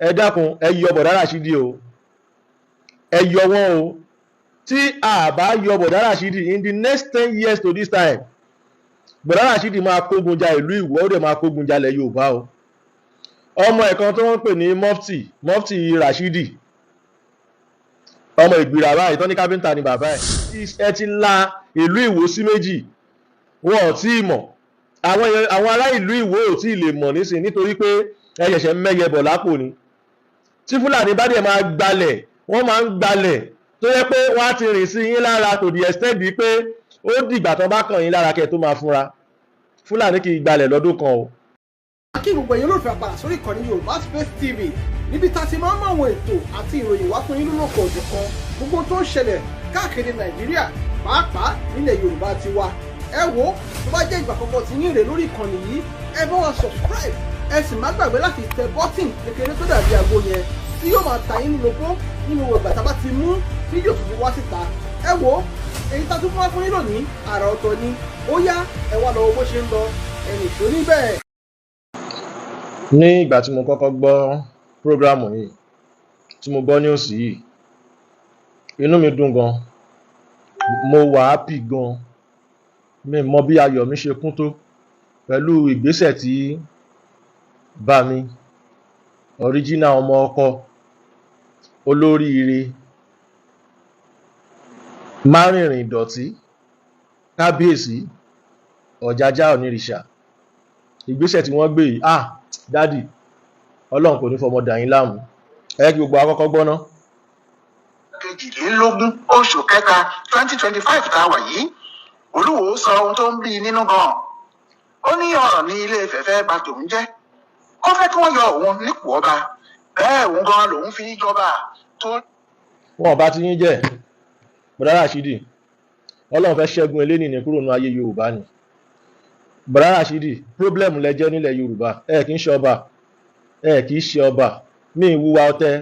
ẹ dákun ẹ yọ bọ̀dá Rashidi o, ẹ yọ wọn o. Tí a bá yọ bọ̀dá Rashidi in the next 10 years to this time, bọ̀dá Rashidi máa kógun ja ìlú Ìwó, ó dẹ̀ máa kógun ja ilẹ̀ Yorùbá o. Ọmọ ẹ̀kan tó wọ́n pè ní Mufti Rashidi, ọmọ Ìgbìrà báyìí tó ní kápẹ́ńtà ni bàbá ẹ̀ ti la ìlú Ìwó sí méjì, wọn ò tí ì mọ̀. Àwọn ará ìlú Ìwó ò tí ì lè mọ̀ nísìn nítorí pé ẹ ṣẹ̀ṣẹ̀ mẹ́yẹ bọ̀ lápò ni. Tí Fúlàní bá dẹ̀ máa gbalẹ̀, wọ́n máa ń gbalẹ̀ tó yẹ pé wọ́n á ti rìn sí yín lára to the extent bíi pé ó dìgbà tán bá kàn yín lára kẹ́ tó máa fúnra. Fúlàní kì í gbalẹ̀ lọ́dún kan o. Kí gbogbo ẹ̀yin olóòfẹ́ àpàdà sórí ìkànnì Yorùbá Space TV níbi tá a ti máa ń mọ àwọn ètò àti ìròyìn wá fún yín lórúkọ òjọ̀kan gbogbo tó ń ṣẹlẹ̀ káàkiri Nàìjíríà pàápàá nílẹ̀ Yorùbá ti wa. Ẹ wo tó bá jẹ́ ìgbà àkọ́kọ́ tí yín rè lórí ìkànnì yìí ẹ bá wa subscribe, ẹ sì má gbàgbé láti tẹ bọ́tìn kékeré tó dàbí àgbo yẹn tí yóò máa ta yín lóko nínú ìgbà tá a bá ti mú fídíò tuntun wá síta. Ẹ wo èyí tá a tún fún wa fún yín lónìí àrà ọ̀tọ̀ ni, ó yá ẹ wá lọ bó ṣe ń lọ ẹnì tó níbẹ̀. Ní ìgbà tí mo kọ́kọ́ gbọ́ prógrámù yìí, tí mo gbọ́ news yìí, inú mi dùn gan, mo wà happy gan, mi mọ bí ayọ̀ mi ṣe kún tó pẹ̀lú ìgbésẹ̀ tí bá mi original ọmọ ọkọ olóríire márìnrìn ìdọ̀tí kábíyèsí Ọ̀jájá onírìṣà, ìgbésẹ̀ tí wọ́n gbé yìí, dádì Ọlọ́run kò ní fọmọ dà yín láàmú. Ẹ kí gbogbo àkọ́kọ́ gbọ́ ná. 22 oṣù kẹta 2025 tá a wà yìí, Olúwo sọ ohun tó ń bí nínú gan. Ó ní ọ̀rọ̀ ní Ilé Ifẹ̀ fẹ́ bà tòun jẹ́, ó fẹ́ kí wọ́n yọ òun nípò ọba, bẹ́ẹ̀ òun gan lòun fi jọba tó. Wọn ò bá ti yín jẹ́ bọ̀dá Rashidi, Ọlọ́run fẹ́ ṣẹ́gun eléni ní kúrò nínú ayé Yorùbá ni. Bọ̀dá Rashidi, problem lẹ jẹ́ nílẹ̀ Yorùbá, ẹ kì í ṣe ọba, ẹ kì í ṣe ọba, mi ìwúwa ọ̀tẹ̀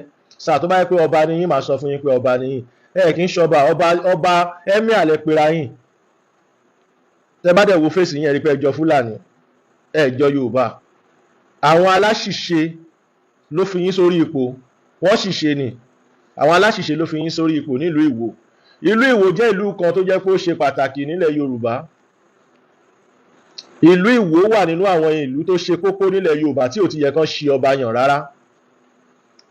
sáà tó bá yẹ pé ọba ni yín máa sọ fún yín pé ọba ni yín, ẹ kì í ṣe ọba emir lẹ pera yín. Tẹ bá dẹ̀ wo fèsì yín ẹ rí pé ẹ jọ Fúlàní, ẹ jọ Yorùbá. Àwọn aláṣìṣe ló fi yín sórí ipò, wọ́n ṣìṣe ni, àwọn aláṣìṣe ló fi yín sórí ipò nílùú Ìwó. Ìlú Ìwó jẹ́ ìlú kan tó jẹ́ pé ó ṣe pàtàkì nílẹ̀ Yorùbá. Ìlú Ìwó wà nínú àwọn ìlú tó ṣe kókó nílẹ̀ Yorùbá tí ò ti yẹ kán ṣì ọba yàn rárá.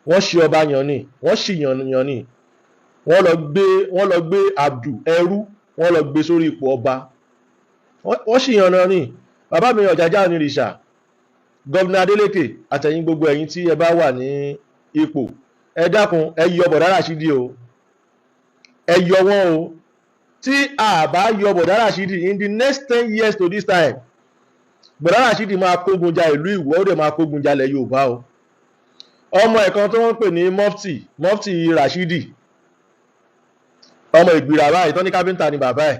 Wọ́n ṣì ọba yàn ni, wọ́n ṣì yàn ni. Wọ́n lọ gbé Abdul ẹrú, wọ́n lọ gbé sórí ipò ọba. Wọ́n ṣì yàn ni. Bàbá mi Ọ̀jájá onírìṣà, Gọ́vnà Adélékè àtẹ̀yìn gbogbo ẹ̀yin tí ẹ bá wà ní ipò, ẹ dákun ẹ yọ bọ̀dá Rashidi o, ẹ yọ wọn o. Tí a bá yọ bọ̀dá Rashidi in the next 10 years to this time, bọ̀dá Rashidi máa kógun ja ìlú Ìwó, ó dẹ̀ máa kógun ja ilẹ̀ Yorùbá o. Ọmọ ẹ̀kan tó wọ́n pè ní Mufti Rashidi, ọmọ Ìgbìrà báyìí tó ní kápẹ́ńtà ni bàbá ẹ̀.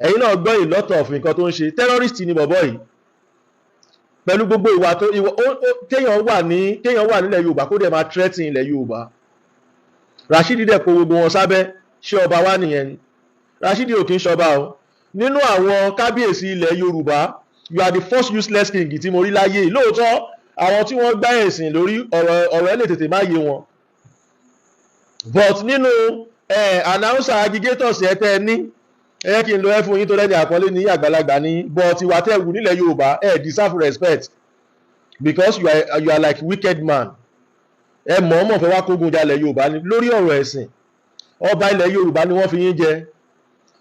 Ẹ̀yin náà gbọ́ ìlọ́tọ̀ ọ̀fìn nǹkan tó ń ṣe, terrorist ni bọ̀bọ́ yìí. Pẹ̀lú gbogbo ìwà tó kéèyàn wà nílẹ̀ Yorùbá kó dẹ̀ máa threaten ilẹ̀ Yorùbá. Rashidi dẹ̀ kó gbogbo wọn sábẹ́, ṣé ọba wá nìyẹn ni? Rashidi ò kí ń ṣọba o. Nínú àwọn kábíyèsí ilẹ̀ Yorùbá, you are the first useless king tí mo rí láyé. Lóòótọ́ àwọn tí wọ́n gbá ẹ̀sìn lórí ọ̀rọ̀ ẹ̀ lè tètè má yé wọn. But nínú announcer aggregators ẹ̀ tẹ́ ẹ ní, ẹ kí n lo ẹ fún yín tó lẹ́ni àpọ́nlé ní àgbàlagbà ní, but ìwà tẹ́ wù nílẹ̀ Yorùbá ẹ deserve respect because you are like wicked man. Ẹ mọ̀ọ́mọ̀ fẹ́ wá kógun jalẹ̀ Yorùbá ní lórí ọ̀rọ̀ ẹ̀sìn. Ọba ilẹ̀ Yorùbá ni wọ́n fi yín jẹ,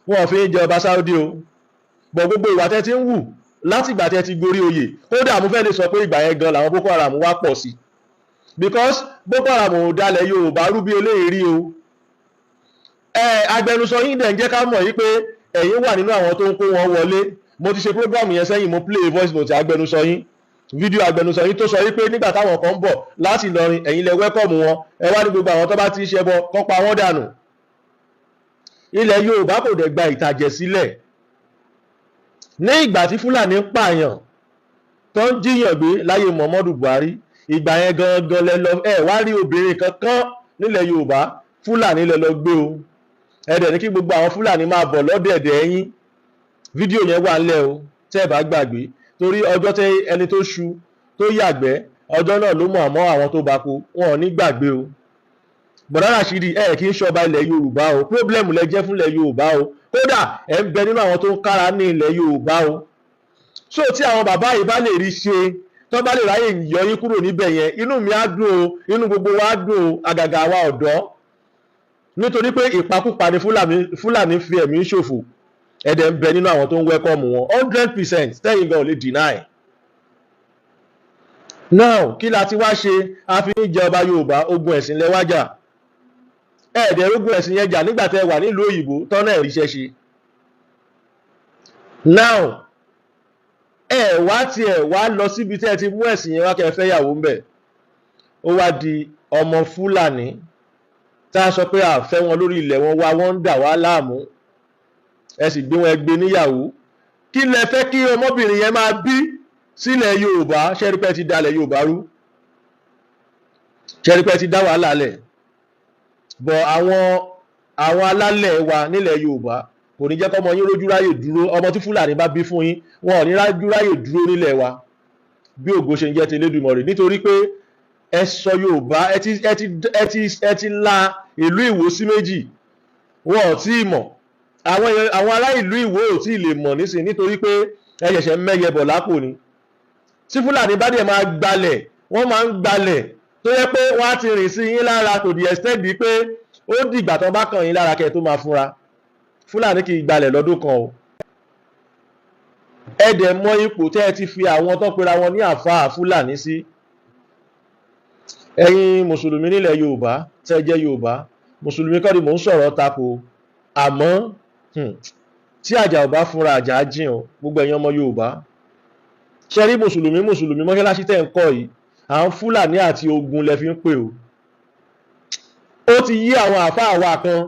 wọ́n fi yín jẹ ọba Saudi o. But gbogbo ìwà tẹ́ ti ń wù láti ìgbà tẹ́ ti gorí oyè, kódà mo fẹ́ lè sọ pé ìgbà yẹn gan làwọn Boko Haram wá pọ̀ sí, because Boko Haram ò dalẹ̀ Yorùbá rú bí eléyìí rí o. Agbẹnusọ yín dẹ̀ ń jẹ́ ká mọ̀ yí pé ẹ̀yin wà nínú àwọn tó ń kó wọn wọlé. Mo ti ṣe program yẹn sẹ́yìn, mo play voice note agbẹnusọ yín, fídíò agbẹnusọ yín tó sọ wípé nígbà táwọn kan ń bọ̀ láti Ìlọrin ẹ̀yin lẹ wẹ́kọ̀mù wọn, ẹ wá ní gbogbo àwọn tó bá ti ṣe bọ kán pa wọ́n dànù. Ilẹ̀ Yorùbá kò dẹ̀ gba ìtàjẹ̀ sílẹ̀. Ní ìgbà tí Fúlàní ń pààyàn tó ń jíyàn gbé láyé Muhammadu Buhari, ìgbà yẹn gangan lẹ lọ wá rí obìnrin kankan nílẹ̀ Yorùbá, Fúlàní lẹ lọ gbé o. Ẹ dẹ̀ ní kí gbogbo àwọn Fúlàní máa bọ̀ lọ́dẹ̀ẹ̀dẹ̀ yín. Fídíò yẹn wà ńlẹ̀ o tẹ́ ẹ bá gbàgbé, torí ọjọ́ tẹ́ ẹni tó ṣu tó yàgbẹ́ ọjọ́ náà ló mọ̀ àmọ́ àwọn tó bá kú wọn ò ní gbàgbé o. Bọ̀dá Rashidi kì í ṣọba ilẹ̀ Yorùbá o, problem lẹ jẹ́ fún ilẹ̀ Yorùbá o, kódà ń bẹ nínú àwọn tó ń kára ní ilẹ̀ Yorùbá o. So tí àwọn bàbá yìí bá lè rí ṣe, tó bá lè ráyè yọ yín kúrò níbẹ̀ yẹn, inú mi á dùn o, inú gbogbo wa á dùn o, àgàgà àwa ọ̀dọ́, nítorí pé ìpakúpa ni Fúlàní fi ẹ̀mí ṣòfò, ẹ̀dẹ̀ ń bẹ nínú àwọn tó ń wẹ́kọ̀mù wọn 100% tẹ́yìn gan ò lè deny. Now kí la ti wá ṣe, a fi ń jẹ ọba Yorùbá, ogun ẹ̀sìn lẹ́wájà, ẹ̀ẹ́dẹ̀ ogun ẹ̀sìn yẹn jà nígbà tẹ́ wà nílùú òyìnbó tọ́nà ẹ̀ríṣẹ́ ṣe. Now wá tiẹ̀ wá lọ síbi tẹ́ ti mú ẹ̀sìn yẹn wá kẹ́ fẹ́ yàwó ń bẹ̀, ó wá di ọmọ Fúlàní tá a sọ pé a fẹ́ wọn lórí ilẹ̀ wọn, wá wọ́n ń dà wá láàmú, ẹ sì gbé wọn ẹgbẹ́ níyàwó. Kí lẹ fẹ́ kí ọmọbìnrin yẹn máa bí sílẹ̀ Yorùbá? Ṣẹ́rípẹ́ ti dalẹ̀ Yorùbá rú, ṣẹ́rípẹ́ ti dá wàhálà lẹ̀. Bọ̀ àwọn alálẹ̀ wa nílẹ̀ Yorùbá kò ní jẹ́ kọ́mọ yín rójú ráyè dúró. Ọmọ tí Fúlàní bá bí fún yín, wọn ò ní rájú ráyè dúró nílẹ̀ wa bí ògo ṣe ń jẹ́ ti Elédùmarè, nítorí pé ẹ sọ Yorùbá, ẹ ti la ìlú Ìwó sí méjì, wọn ò tí ì mọ̀. Àwọn ará ìlú Ìwó ò tí ì lè mọ̀ nísìnyí, nítorí pé ẹ ṣẹ̀ṣẹ̀ mẹ́yẹ bọ̀ lápò ni. Tí Fúlàní bá dẹ̀ máa gbalẹ̀, wọ́n máa ń gbalẹ̀ tó yẹ pé wọ́n á ti rìn sí yín lára to the extent bí pé ó dìgbà tán bá kàn yín lára kẹ́ tó máa fúnra. Fúlàní kì í gbalẹ̀ lọ́dún kan o. Ẹ dẹ̀ mọ ipò tẹ́ ẹ ti fi àwọn tó pera wọn ní àfáà Fúlàní sí. Ẹ̀yin mùsùlùmí nílẹ̀ Yorùbá tẹ́ jẹ́ Yorùbá, mùsùlùmí kọ́ ni mò ń sọ̀rọ̀ tako, àmọ́ tí àjà ò bá fúnra àjà á jìn o. Gbogbo ẹ̀yin ọmọ Yorùbá, ṣe rí mùsùlùmí mọ́ṣáláṣí tẹ́ ń kọ́ yìí, àwọn Fúlàní àti ogun lẹ fi ń pè o. Ó ti yí àwọn àfáà wa kan,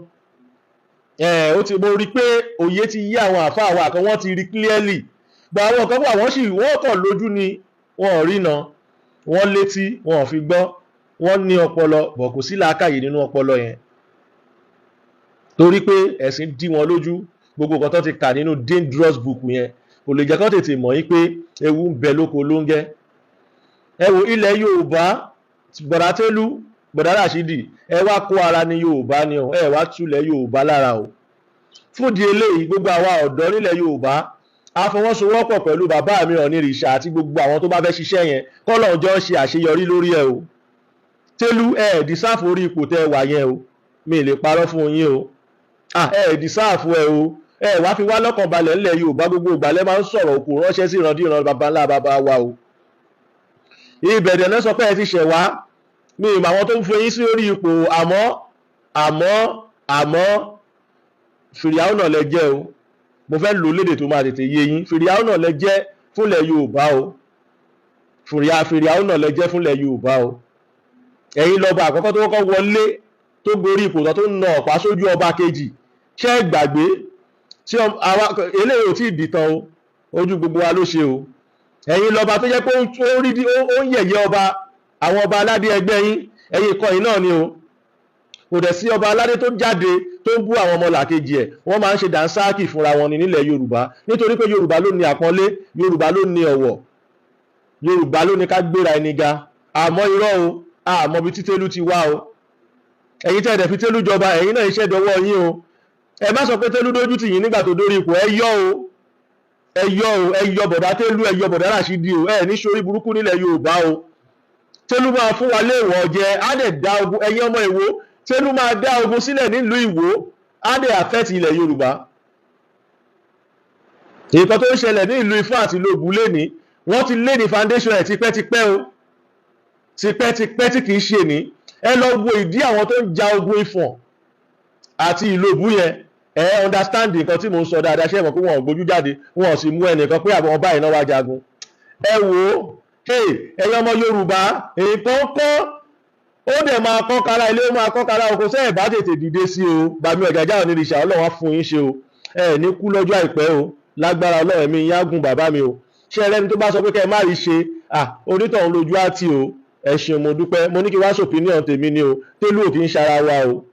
mo rí pé òye ti yí àwọn àfáà wa kan, wọ́n ti rí clearly. Bọ̀ àwọn kan wà wọ́n kàn lójú ni wọn ò rína, wọ́n létí wọn ò fi gbọ́, wọ́n ní ọpọlọ bọ̀ kò sí làákàyè nínú ọpọlọ yẹn, torí pé ẹ̀sìn dí wọn lójú. Gbogbo nǹkan tó ti kà nínú dangerous book yẹn kò lè jẹ́ kó tètè mọ̀ yín pé ewu ń bẹ lóko ló ń gẹ́. Ẹ wo ilẹ̀ Yorùbá, bọ̀dá Télú, bọ̀dá Rashidi, ẹ wá kó ara ní Yorùbá ni o, ẹ wá túlẹ̀ Yorùbá lára o. Fúndì eléyìí, gbogbo àwa ọ̀dọ́ nílẹ̀ Yorùbá a fọwọ́sowọ́pọ̀ pẹ̀lú bàbá mi Ọ̀nìrìṣà àti gbogbo àwọn tó bá fẹ́ ṣiṣẹ́ yẹn, kọ́lọ́run jọ ṣe àṣeyọrí lórí ẹ o. Télú, dìsáàfù orí ipò tẹ́ wà yẹn o, mi lè parọ́ fún yín o. Dìsáàfù ẹ o, wá fi wá lọ́kàn balẹ̀ ńlẹ̀ Yorùbá, gbogbo ìgbàlẹ̀ máa ń sọ̀rọ̀ òkú ránṣẹ́ sí ìrandíran baba ńlá baba wa o. Ìbẹ̀rẹ̀ náà sọ pé ẹ ti ṣẹ̀ wá, mi ìmọ̀ àwọn tó ń fún yín sí orí ipò, àmọ́ fìrìhàwù náà lẹ jẹ́ o. Mo fẹ́ lò lédè tó máa tètè yé yín. Fìrìhàwù náà lẹ jẹ́ fúnlẹ̀ Yorùbá o. Fìrìhàwù náà lẹ jẹ́ fúnlẹ̀ Yorùbá o. Ẹ̀yin lọ́ba àkọ́kọ́ tó kọ́kọ́ wọlé tó gorí ipò tó ń na ọ̀pá sójú ọba kejì, ṣé ẹ gbàgbé? Tí eléyìí ò tí ì dìtàn o, ojú gbogbo wa ló ṣe o. Ẹ̀yin lọ́ba tó jẹ́ pé ó ń yẹ̀yẹ́ ọba, àwọn ọba aládé ẹgbẹ́ yín, ẹ̀yin ìkọyìn náà ni o. Kò dẹ̀ sí ọba aládé tó jáde tó ń bú àwọn ọmọ làkejì ẹ̀, wọ́n máa ń ṣe dànsáàkì fúnra wọn ní nílẹ̀ Yorùbá, nítorí pé Yorùbá ló ní àpọ́nlé, Yorùbá ló ní ọ̀wọ̀, Yorùbá ló ní ká gbéra ẹni ga. Àmọ́ irọ́ o, àmọ́ bí tí Télú ti wá o. Ẹ̀yin tẹ́ ẹ̀dẹ̀ fi Télú jọba, ẹ̀yin náà iṣẹ́ dọwọ́ yín o. Ẹ má sọ pé Télú dójú tì yín nígbà tó dórí ipò, ẹ yọ bọ̀dá Télú, ẹ yọ bọ̀dá Rashidi o, ẹ ní sórí burúkú nílẹ̀ Yorùbá o. Télú máa fún wa léèwọ̀ jẹ, á dẹ̀ dá ogun, ẹ̀yin ọmọ Ìwó, Télú máa dá ogun sílẹ̀ nílùú Ìwó, á dẹ̀ affect ilẹ̀ Yorùbá. Nǹkan tó ń ṣẹlẹ̀ ní ìlú Ifọ̀n àti ìlú Ògùn léni, wọ́n ti lé ní foundation ẹ̀ tipẹ́tipẹ́ o, tipẹ́tipẹ́ tí kìí ṣe ní. Ẹ lọ wo ìdí àwọn tó ń ja ogun Ifọ̀n àti ìlú Ògùn yẹn, understand nǹkan tí mò ń sọ dáadáa, ṣé ẹ mọ̀ pé wọn ò gbójú jáde, wọn ò sì mú ẹnìkan pé àwọn ọba ìnáwó ajagun. Ẹ wò ó, ẹ̀yin ọmọ Yorùbá, nǹkan kọ́, ó dẹ̀ máa kọ́ kára ilé, ó máa kọ́ kára oko, sẹ́ẹ̀ bá tètè dìde sí o. Bàmí Ọ̀jájá Ọ̀nìrìṣà, Ọlọ́run á fún yín ṣe o, ẹ ní kú lọ́jọ́ àìpẹ́ o, lágbára Ọlọ́run ẹ̀mí yín á gùn bàbá mi o. Ṣé ẹlẹ́ni tó bá sọ pé kẹ́ ẹ má rí ṣe, onítọ̀hún lójú á tì o. Ẹ ṣeun, mo dúpẹ́, mo ní kí wá sopinion tèmi ni o. Télú ò kì í ṣara wa o.